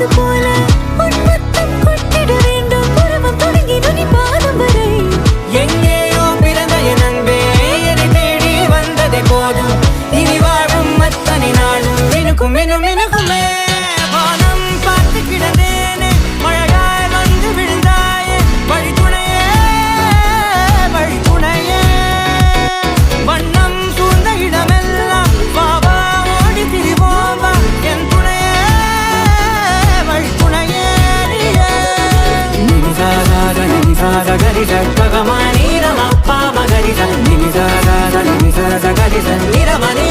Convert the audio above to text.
போல உன் முத்தம் கொட்டிட வேண்டும் பருவம் தொடங்கி நுனி பாதம் வரை எங்கேயோ பிறந்த என் அன்பே என்னை தேடி வந்ததே போதும் இனி வாழும் அத்தனை நாளும் எனக்கும் எனக்குமே வானம் பார்த்து கிடந்தேனே மழையாய் வந்து விழுந்தாயே வழித்துணையே வழித்துணையே வண்ணம் சூழ்ந்த இடமெல்லாம் வாவா ஓடி திரிவோம் வா என் துணையே வழித்துணையே நினிசாக நினிசாக கரிச பகமானி ரமப்பா மகரிச நினிசாக நினிசாக கரிச நிரமணி